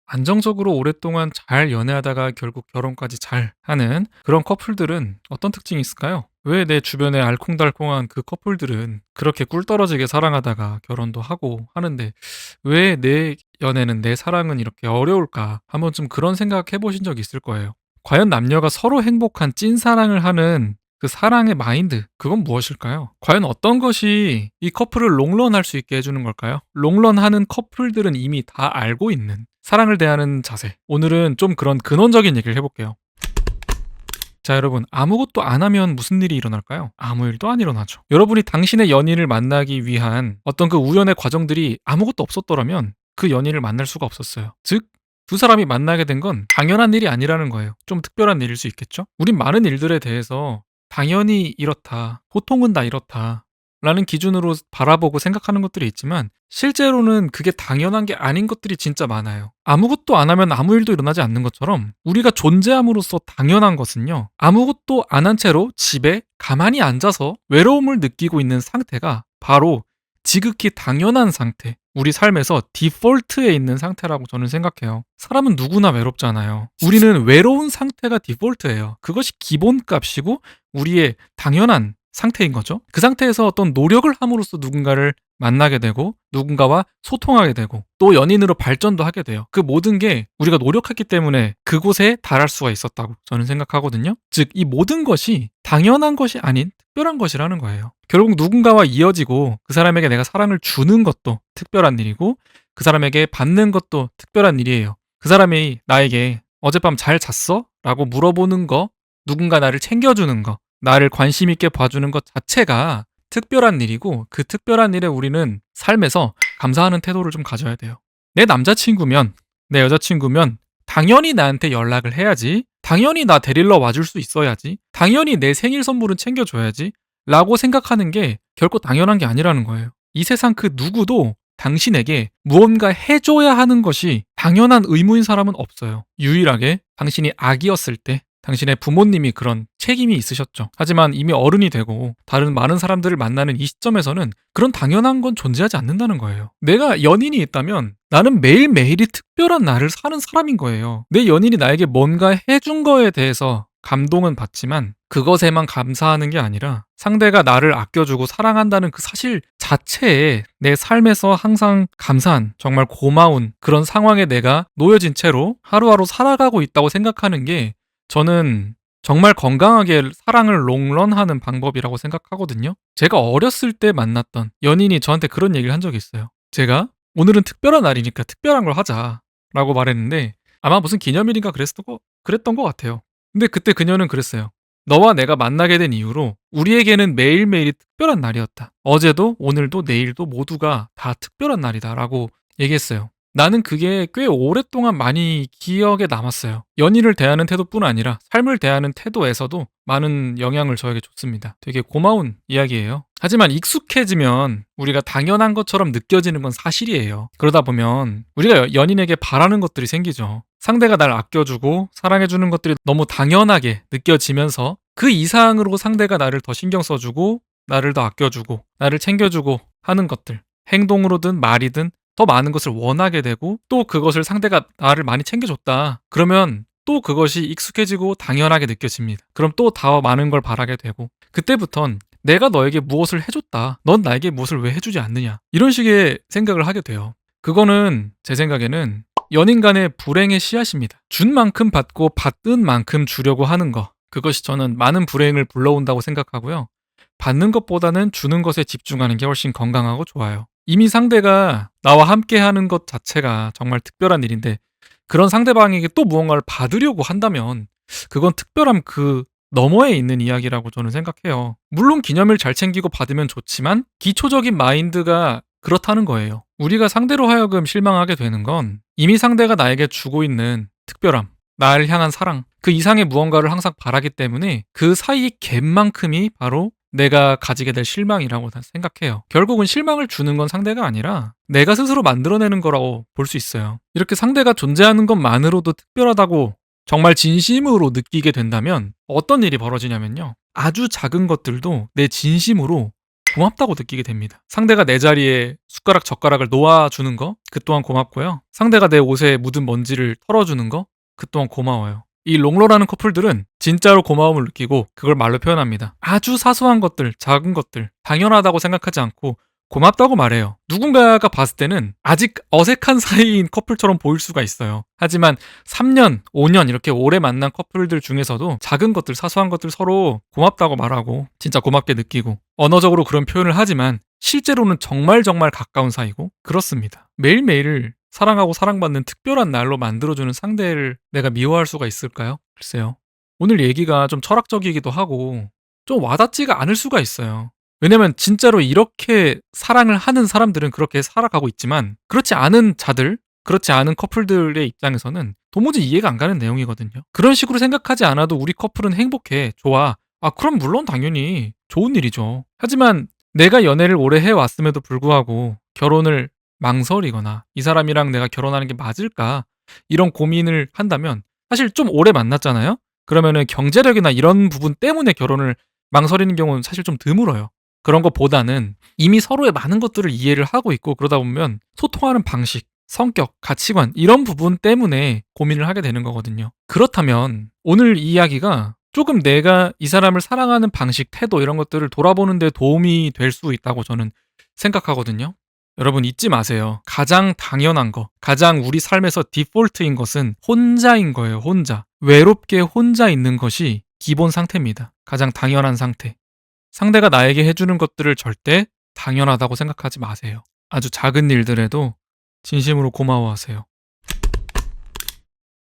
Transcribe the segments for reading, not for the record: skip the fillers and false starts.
안정적으로 오랫동안 잘 연애하다가 결국 결혼까지 잘 하는 그런 커플들은 어떤 특징이 있을까요? 왜 내 주변에 알콩달콩한 그 커플들은 그렇게 꿀떨어지게 사랑하다가 결혼도 하고 하는데 왜 내 연애는 내 사랑은 이렇게 어려울까? 한번 좀 그런 생각 해보신 적 있을 거예요. 과연 남녀가 서로 행복한 찐사랑을 하는 그 사랑의 마인드, 그건 무엇일까요? 과연 어떤 것이 이 커플을 롱런할 수 있게 해주는 걸까요? 롱런하는 커플들은 이미 다 알고 있는 사랑을 대하는 자세. 오늘은 좀 그런 근원적인 얘기를 해볼게요. 자, 여러분, 아무것도 안 하면 무슨 일이 일어날까요? 아무 일도 안 일어나죠. 여러분이 당신의 연인을 만나기 위한 어떤 그 우연의 과정들이 아무것도 없었더라면 그 연인을 만날 수가 없었어요. 즉, 두 사람이 만나게 된 건 당연한 일이 아니라는 거예요. 좀 특별한 일일 수 있겠죠? 우린 많은 일들에 대해서 당연히 이렇다, 보통은 다 이렇다 라는 기준으로 바라보고 생각하는 것들이 있지만 실제로는 그게 당연한 게 아닌 것들이 진짜 많아요. 아무것도 안 하면 아무 일도 일어나지 않는 것처럼 우리가 존재함으로써 당연한 것은요, 아무것도 안 한 채로 집에 가만히 앉아서 외로움을 느끼고 있는 상태가 바로 지극히 당연한 상태, 우리 삶에서 디폴트에 있는 상태라고 저는 생각해요. 사람은 누구나 외롭잖아요. 우리는 외로운 상태가 디폴트예요. 그것이 기본값이고 우리의 당연한 상태인 거죠. 그 상태에서 어떤 노력을 함으로써 누군가를 만나게 되고 누군가와 소통하게 되고 또 연인으로 발전도 하게 돼요. 그 모든 게 우리가 노력했기 때문에 그곳에 달할 수가 있었다고 저는 생각하거든요. 즉, 이 모든 것이 당연한 것이 아닌 특별한 것이라는 거예요. 결국 누군가와 이어지고 그 사람에게 내가 사랑을 주는 것도 특별한 일이고 그 사람에게 받는 것도 특별한 일이에요. 그 사람이 나에게 어젯밤 잘 잤어? 라고 물어보는 거, 누군가 나를 챙겨주는 거, 나를 관심 있게 봐주는 것 자체가 특별한 일이고 그 특별한 일에 우리는 삶에서 감사하는 태도를 좀 가져야 돼요. 내 남자친구면, 내 여자친구면 당연히 나한테 연락을 해야지, 당연히 나 데리러 와줄 수 있어야지, 당연히 내 생일 선물은 챙겨줘야지 라고 생각하는 게 결코 당연한 게 아니라는 거예요. 이 세상 그 누구도 당신에게 무언가 해줘야 하는 것이 당연한 의무인 사람은 없어요. 유일하게 당신이 아기였을 때 당신의 부모님이 그런 책임이 있으셨죠. 하지만 이미 어른이 되고 다른 많은 사람들을 만나는 이 시점에서는 그런 당연한 건 존재하지 않는다는 거예요. 내가 연인이 있다면 나는 매일매일이 특별한 나를 사는 사람인 거예요. 내 연인이 나에게 뭔가 해준 거에 대해서 감동은 받지만 그것에만 감사하는 게 아니라 상대가 나를 아껴주고 사랑한다는 그 사실 자체에 내 삶에서 항상 감사한, 정말 고마운 그런 상황에 내가 놓여진 채로 하루하루 살아가고 있다고 생각하는 게 저는 정말 건강하게 사랑을 롱런하는 방법이라고 생각하거든요. 제가 어렸을 때 만났던 연인이 저한테 그런 얘기를 한 적이 있어요. 제가 오늘은 특별한 날이니까 특별한 걸 하자 라고 말했는데 아마 무슨 기념일인가 그랬던 것 같아요. 근데 그때 그녀는 그랬어요. 너와 내가 만나게 된 이후로 우리에게는 매일매일이 특별한 날이었다. 어제도 오늘도 내일도 모두가 다 특별한 날이다 라고 얘기했어요. 나는 그게 꽤 오랫동안 많이 기억에 남았어요. 연인을 대하는 태도뿐 아니라 삶을 대하는 태도에서도 많은 영향을 저에게 줬습니다. 되게 고마운 이야기예요. 하지만 익숙해지면 우리가 당연한 것처럼 느껴지는 건 사실이에요. 그러다 보면 우리가 연인에게 바라는 것들이 생기죠. 상대가 날 아껴주고 사랑해주는 것들이 너무 당연하게 느껴지면서 그 이상으로 상대가 나를 더 신경 써주고 나를 더 아껴주고 나를 챙겨주고 하는 것들, 행동으로든 말이든 더 많은 것을 원하게 되고 또 그것을 상대가 나를 많이 챙겨줬다. 그러면 또 그것이 익숙해지고 당연하게 느껴집니다. 그럼 또 더 많은 걸 바라게 되고 그때부턴 내가 너에게 무엇을 해줬다. 넌 나에게 무엇을 왜 해주지 않느냐. 이런 식의 생각을 하게 돼요. 그거는 제 생각에는 연인 간의 불행의 씨앗입니다. 준 만큼 받고 받은 만큼 주려고 하는 거. 그것이 저는 많은 불행을 불러온다고 생각하고요. 받는 것보다는 주는 것에 집중하는 게 훨씬 건강하고 좋아요. 이미 상대가 나와 함께 하는 것 자체가 정말 특별한 일인데 그런 상대방에게 또 무언가를 받으려고 한다면 그건 특별함 그 너머에 있는 이야기라고 저는 생각해요. 물론 기념일 잘 챙기고 받으면 좋지만 기초적인 마인드가 그렇다는 거예요. 우리가 상대로 하여금 실망하게 되는 건 이미 상대가 나에게 주고 있는 특별함, 나를 향한 사랑, 그 이상의 무언가를 항상 바라기 때문에 그 사이 갭만큼이 바로 내가 가지게 될 실망이라고 생각해요. 결국은 실망을 주는 건 상대가 아니라 내가 스스로 만들어내는 거라고 볼 수 있어요. 이렇게 상대가 존재하는 것만으로도 특별하다고 정말 진심으로 느끼게 된다면 어떤 일이 벌어지냐면요. 아주 작은 것들도 내 진심으로 고맙다고 느끼게 됩니다. 상대가 내 자리에 숟가락 젓가락을 놓아주는 거, 그 또한 고맙고요. 상대가 내 옷에 묻은 먼지를 털어주는 거, 그 또한 고마워요. 이 롱러라는 커플들은 진짜로 고마움을 느끼고 그걸 말로 표현합니다. 아주 사소한 것들, 작은 것들, 당연하다고 생각하지 않고 고맙다고 말해요. 누군가가 봤을 때는 아직 어색한 사이인 커플처럼 보일 수가 있어요. 하지만 3년, 5년 이렇게 오래 만난 커플들 중에서도 작은 것들, 사소한 것들 서로 고맙다고 말하고 진짜 고맙게 느끼고 언어적으로 그런 표현을 하지만 실제로는 정말 가까운 사이고 그렇습니다. 매일매일을 사랑하고 사랑받는 특별한 날로 만들어주는 상대를 내가 미워할 수가 있을까요? 글쎄요. 오늘 얘기가 좀 철학적이기도 하고 좀 와닿지가 않을 수가 있어요. 왜냐면 진짜로 이렇게 사랑을 하는 사람들은 그렇게 살아가고 있지만 그렇지 않은 자들, 그렇지 않은 커플들의 입장에서는 도무지 이해가 안 가는 내용이거든요. 그런 식으로 생각하지 않아도 우리 커플은 행복해, 좋아. 아, 그럼 물론 당연히 좋은 일이죠. 하지만 내가 연애를 오래 해왔음에도 불구하고 결혼을 망설이거나 이 사람이랑 내가 결혼하는 게 맞을까? 이런 고민을 한다면 사실 좀 오래 만났잖아요? 그러면은 경제력이나 이런 부분 때문에 결혼을 망설이는 경우는 사실 좀 드물어요. 그런 것보다는 이미 서로의 많은 것들을 이해를 하고 있고 그러다 보면 소통하는 방식, 성격, 가치관 이런 부분 때문에 고민을 하게 되는 거거든요. 그렇다면 오늘 이 이야기가 조금 내가 이 사람을 사랑하는 방식, 태도 이런 것들을 돌아보는 데 도움이 될 수 있다고 저는 생각하거든요. 여러분 잊지 마세요. 가장 당연한 거, 가장 우리 삶에서 디폴트인 것은 혼자인 거예요. 혼자. 외롭게 혼자 있는 것이 기본 상태입니다. 가장 당연한 상태. 상대가 나에게 해주는 것들을 절대 당연하다고 생각하지 마세요. 아주 작은 일들에도 진심으로 고마워하세요.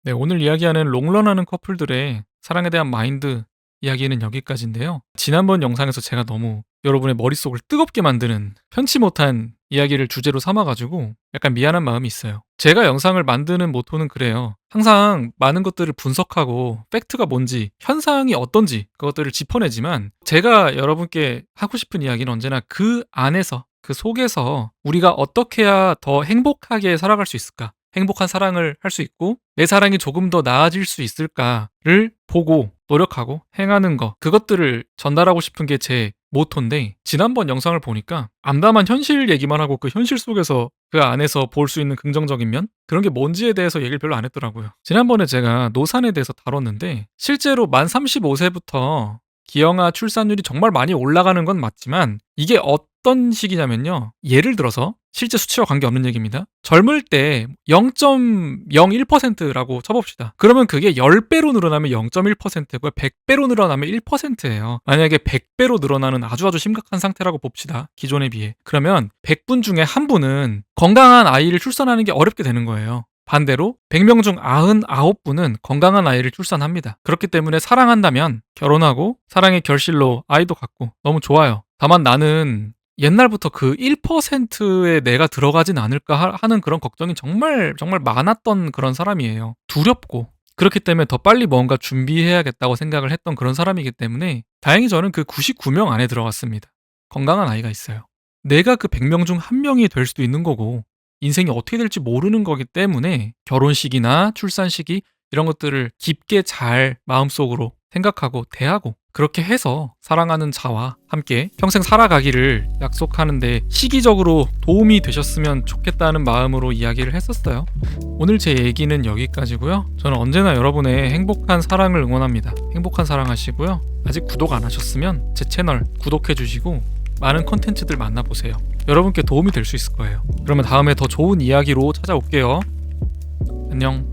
네, 오늘 이야기하는 롱런하는 커플들의 사랑에 대한 마인드 이야기는 여기까지인데요. 지난번 영상에서 제가 너무 여러분의 머릿속을 뜨겁게 만드는 편치 못한 이야기를 주제로 삼아가지고 약간 미안한 마음이 있어요. 제가 영상을 만드는 모토는 그래요. 항상 많은 것들을 분석하고 팩트가 뭔지, 현상이 어떤지 그것들을 짚어내지만 제가 여러분께 하고 싶은 이야기는 언제나 그 안에서, 그 속에서 우리가 어떻게 해야 더 행복하게 살아갈 수 있을까? 행복한 사랑을 할 수 있고 내 사랑이 조금 더 나아질 수 있을까를 보고 노력하고 행하는 거, 그것들을 전달하고 싶은 게 제 모토인데 지난번 영상을 보니까 암담한 현실 얘기만 하고 그 현실 속에서 그 안에서 볼 수 있는 긍정적인 면? 그런 게 뭔지에 대해서 얘기를 별로 안 했더라고요. 지난번에 제가 노산에 대해서 다뤘는데 실제로 만 35세부터 기형아 출산율이 정말 많이 올라가는 건 맞지만 이게 어떤 식이냐면요. 예를 들어서 실제 수치와 관계없는 얘기입니다. 젊을 때 0.01%라고 쳐봅시다. 그러면 그게 10배로 늘어나면 0.1%고요. 100배로 늘어나면 1%예요. 만약에 100배로 늘어나는 아주 심각한 상태라고 봅시다. 기존에 비해. 그러면 100분 중에 한 분은 건강한 아이를 출산하는 게 어렵게 되는 거예요. 반대로 100명 중 99분은 건강한 아이를 출산합니다. 그렇기 때문에 사랑한다면 결혼하고 사랑의 결실로 아이도 갖고 너무 좋아요. 다만 나는 옛날부터 그 1%에 내가 들어가진 않을까 하는 그런 걱정이 정말 많았던 그런 사람이에요. 두렵고 그렇기 때문에 더 빨리 뭔가 준비해야겠다고 생각을 했던 그런 사람이기 때문에 다행히 저는 그 99명 안에 들어갔습니다. 건강한 아이가 있어요. 내가 그 100명 중 한 명이 될 수도 있는 거고 인생이 어떻게 될지 모르는 거기 때문에 결혼식이나 출산식이 이런 것들을 깊게 잘 마음속으로 생각하고 대하고 그렇게 해서 사랑하는 자와 함께 평생 살아가기를 약속하는데 시기적으로 도움이 되셨으면 좋겠다는 마음으로 이야기를 했었어요. 오늘 제 얘기는 여기까지고요. 저는 언제나 여러분의 행복한 사랑을 응원합니다. 행복한 사랑 하시고요. 아직 구독 안 하셨으면 제 채널 구독해 주시고 많은 컨텐츠들 만나보세요. 여러분께 도움이 될 수 있을 거예요. 그러면 다음에 더 좋은 이야기로 찾아올게요. 안녕.